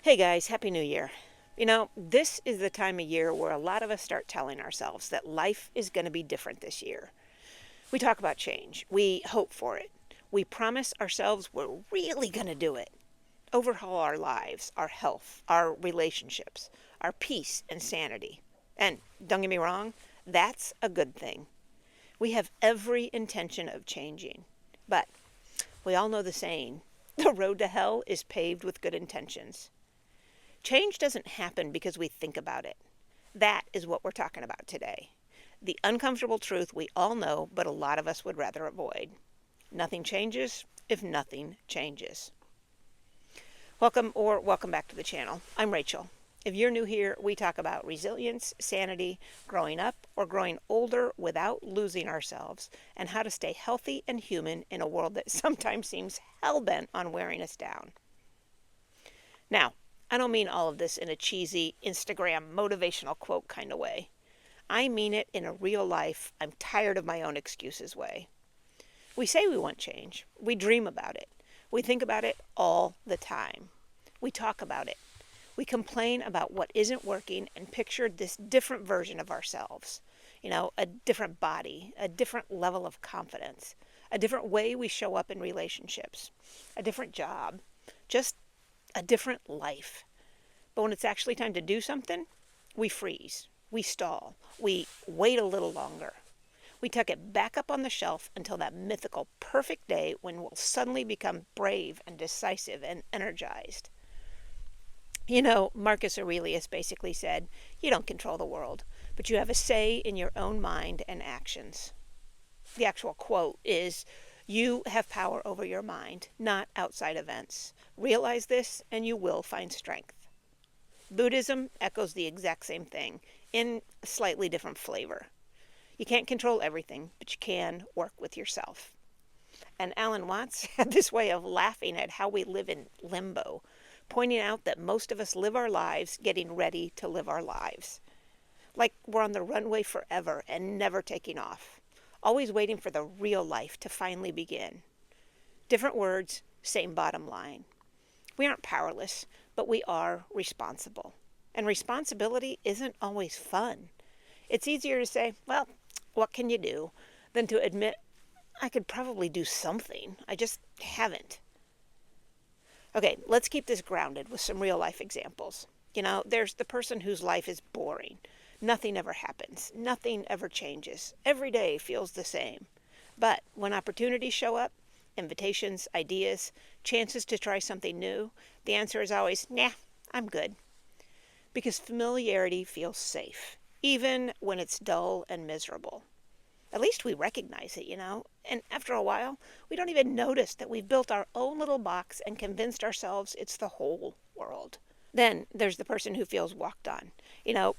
Hey guys, Happy New Year. This is the time of year where a lot of us start telling ourselves that life is going to be different this year. We talk about change. We hope for it. We promise ourselves we're really going to do it. Overhaul our lives, our health, our relationships, our peace and sanity. And don't get me wrong, that's a good thing. We have every intention of changing. But we all know the saying, the road to hell is paved with good intentions. Change doesn't happen because we think about it. That is what we're talking about today. The uncomfortable truth we all know, but a lot of us would rather avoid. Nothing changes if nothing changes. Welcome back to the channel. I'm Rachel. If you're new here, we talk about resilience, sanity, growing up or growing older without losing ourselves, and how to stay healthy and human in a world that sometimes seems hell-bent on wearing us down. Now, I don't mean all of this in a cheesy Instagram motivational quote kind of way. I mean it in a real life, I'm tired of my own excuses way. We say we want change. We dream about it. We think about it all the time. We talk about it. We complain about what isn't working and picture this different version of ourselves. A different body, a different level of confidence, a different way we show up in relationships, a different job, just a different life. But when it's actually time to do something, we freeze, we stall, we wait a little longer. We tuck it back up on the shelf until that mythical perfect day when we'll suddenly become brave and decisive and energized. Marcus Aurelius basically said, you don't control the world, but you have a say in your own mind and actions. The actual quote is, you have power over your mind, not outside events. Realize this and you will find strength. Buddhism echoes the exact same thing in a slightly different flavor. You can't control everything, but you can work with yourself. And Alan Watts had this way of laughing at how we live in limbo, pointing out that most of us live our lives getting ready to live our lives. Like we're on the runway forever and never taking off, always waiting for the real life to finally begin. Different words, same bottom line. We aren't powerless, but we are responsible. And responsibility isn't always fun. It's easier to say, well, what can you do, than to admit, I could probably do something. I just haven't. Okay, let's keep this grounded with some real life examples. There's the person whose life is boring. Nothing ever happens. Nothing ever changes. Every day feels the same. But when opportunities show up, invitations, ideas, chances to try something new, the answer is always, nah, I'm good. Because familiarity feels safe, even when it's dull and miserable. At least we recognize it, and after a while, we don't even notice that we've built our own little box and convinced ourselves it's the whole world. Then there's the person who feels walked on.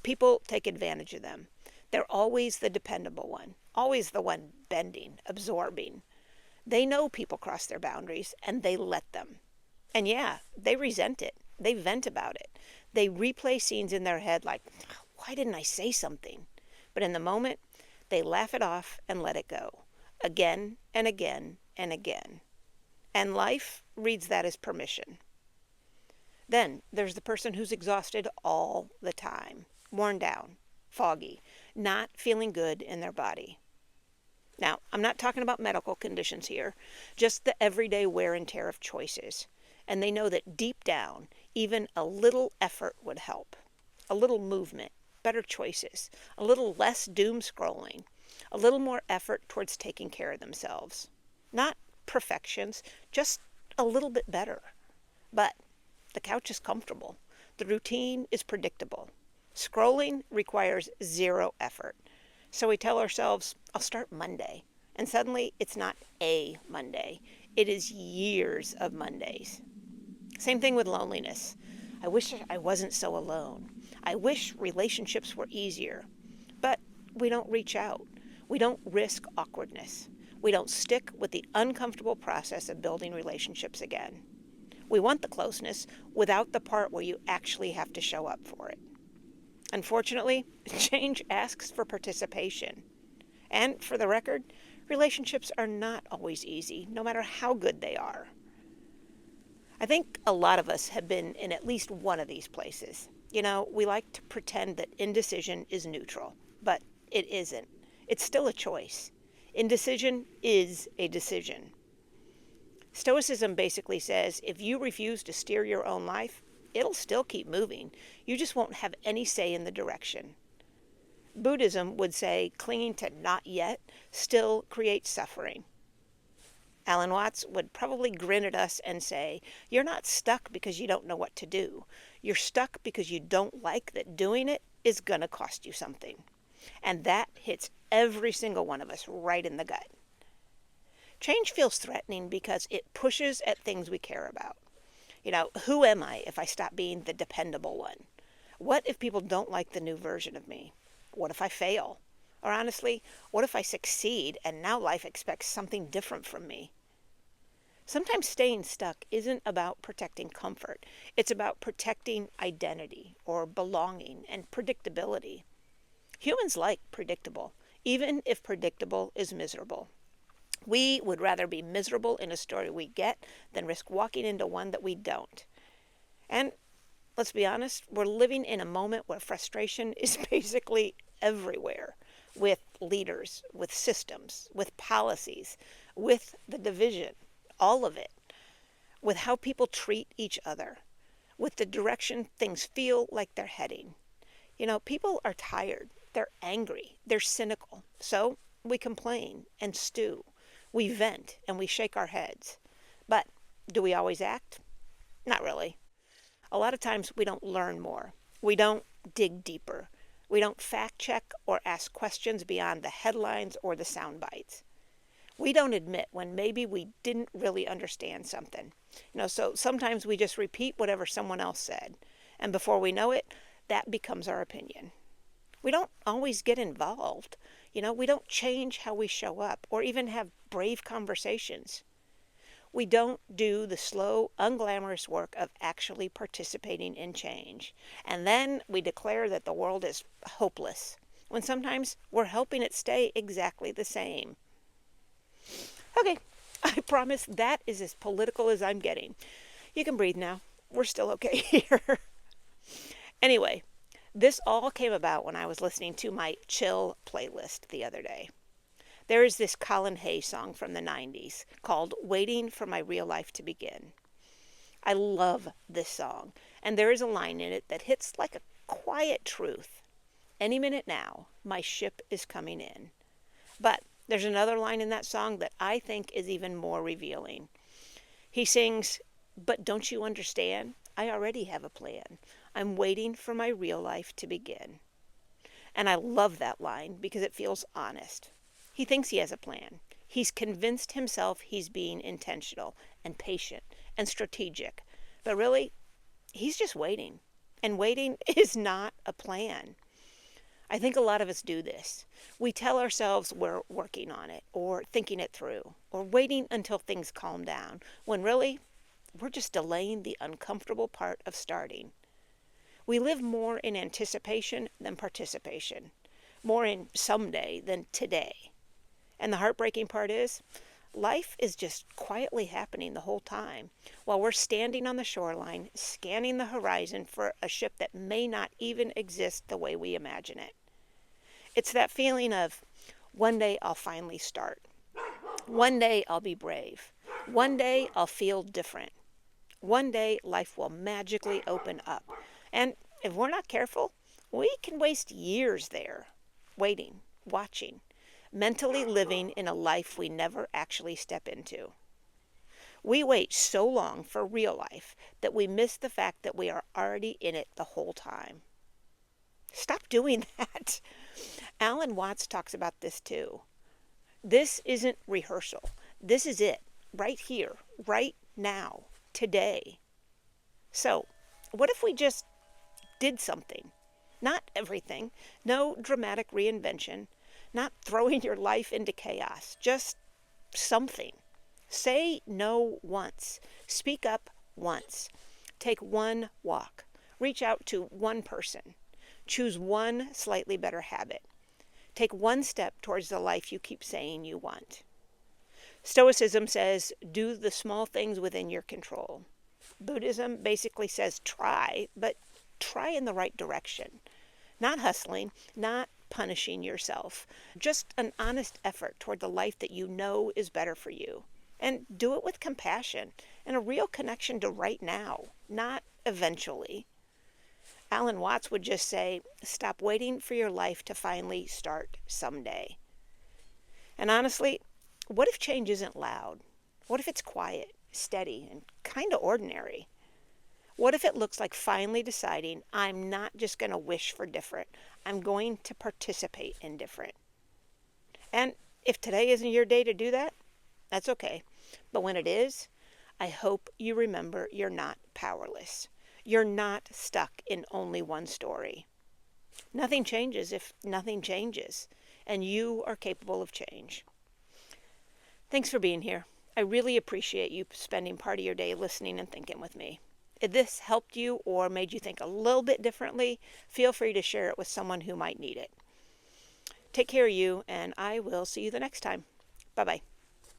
People take advantage of them. They're always the dependable one, always the one bending, absorbing. They know people cross their boundaries, and they let them. And yeah, they resent it. They vent about it. They replay scenes in their head like, why didn't I say something? But in the moment, they laugh it off and let it go. Again and again and again. And life reads that as permission. Then there's the person who's exhausted all the time, worn down, foggy, not feeling good in their body. Now, I'm not talking about medical conditions here, just the everyday wear and tear of choices. And they know that deep down, even a little effort would help. A little movement, better choices, a little less doom scrolling, a little more effort towards taking care of themselves. Not perfections, just a little bit better. But the couch is comfortable. The routine is predictable. Scrolling requires zero effort. So we tell ourselves, I'll start Monday. And suddenly it's not a Monday. It is years of Mondays. Same thing with loneliness. I wish I wasn't so alone. I wish relationships were easier. But we don't reach out. We don't risk awkwardness. We don't stick with the uncomfortable process of building relationships again. We want the closeness without the part where you actually have to show up for it. Unfortunately, change asks for participation. And for the record, relationships are not always easy, no matter how good they are. I think a lot of us have been in at least one of these places. We like to pretend that indecision is neutral, but it isn't. It's still a choice. Indecision is a decision. Stoicism basically says if you refuse to steer your own life, it'll still keep moving. You just won't have any say in the direction. Buddhism would say clinging to not yet still creates suffering. Alan Watts would probably grin at us and say, you're not stuck because you don't know what to do. You're stuck because you don't like that doing it is going to cost you something. And that hits every single one of us right in the gut. Change feels threatening because it pushes at things we care about. Who am I if I stop being the dependable one? What if people don't like the new version of me? What if I fail? Or honestly, what if I succeed and now life expects something different from me? Sometimes staying stuck isn't about protecting comfort. It's about protecting identity or belonging and predictability. Humans like predictable, even if predictable is miserable. We would rather be miserable in a story we get than risk walking into one that we don't. And let's be honest, we're living in a moment where frustration is basically everywhere, with leaders, with systems, with policies, with the division, all of it, with how people treat each other, with the direction things feel like they're heading. People are tired, they're angry, they're cynical, so we complain and stew. We vent and we shake our heads. But do we always act? Not really. A lot of times we don't learn more. We don't dig deeper. We don't fact check or ask questions beyond the headlines or the sound bites. We don't admit when maybe we didn't really understand something. So sometimes we just repeat whatever someone else said. And before we know it, that becomes our opinion. We don't always get involved. We don't change how we show up or even have brave conversations. We don't do the slow, unglamorous work of actually participating in change. And then we declare that the world is hopeless, when sometimes we're helping it stay exactly the same. Okay, I promise that is as political as I'm getting. You can breathe now. We're still okay here. Anyway, this all came about when I was listening to my chill playlist the other day. There is this Colin Hay song from the 90s called Waiting for My Real Life to Begin. I love this song, and there is a line in it that hits like a quiet truth. Any minute now, my ship is coming in. But there's another line in that song that I think is even more revealing. He sings, "But don't you understand? I already have a plan. I'm waiting for my real life to begin." And I love that line because it feels honest. He thinks he has a plan. He's convinced himself he's being intentional and patient and strategic. But really, he's just waiting. And waiting is not a plan. I think a lot of us do this. We tell ourselves we're working on it or thinking it through or waiting until things calm down, when really, we're just delaying the uncomfortable part of starting. We live more in anticipation than participation, more in someday than today. And the heartbreaking part is, life is just quietly happening the whole time, while we're standing on the shoreline, scanning the horizon for a ship that may not even exist the way we imagine it. It's that feeling of, one day I'll finally start. One day I'll be brave. One day I'll feel different. One day life will magically open up. And if we're not careful, we can waste years there, waiting, watching, mentally living in a life we never actually step into. We wait so long for real life that we miss the fact that we are already in it the whole time. Stop doing that. Alan Watts talks about this too. This isn't rehearsal. This is it, right here, right now, today. So, what if we just did something? Not everything. No dramatic reinvention. Not throwing your life into chaos. Just something. Say no once. Speak up once. Take one walk. Reach out to one person. Choose one slightly better habit. Take one step towards the life you keep saying you want. Stoicism says, do the small things within your control. Buddhism basically says try, but try in the right direction. Not hustling, not punishing yourself. Just an honest effort toward the life that you know is better for you. And do it with compassion and a real connection to right now, not eventually. Alan Watts would just say, stop waiting for your life to finally start someday. And honestly, what if change isn't loud? What if it's quiet, steady, and kind of ordinary? What if it looks like finally deciding I'm not just going to wish for different, I'm going to participate in different? And if today isn't your day to do that, that's okay. But when it is, I hope you remember you're not powerless. You're not stuck in only one story. Nothing changes if nothing changes, and you are capable of change. Thanks for being here. I really appreciate you spending part of your day listening and thinking with me. If this helped you or made you think a little bit differently, feel free to share it with someone who might need it. Take care of you, and I will see you the next time. Bye-bye.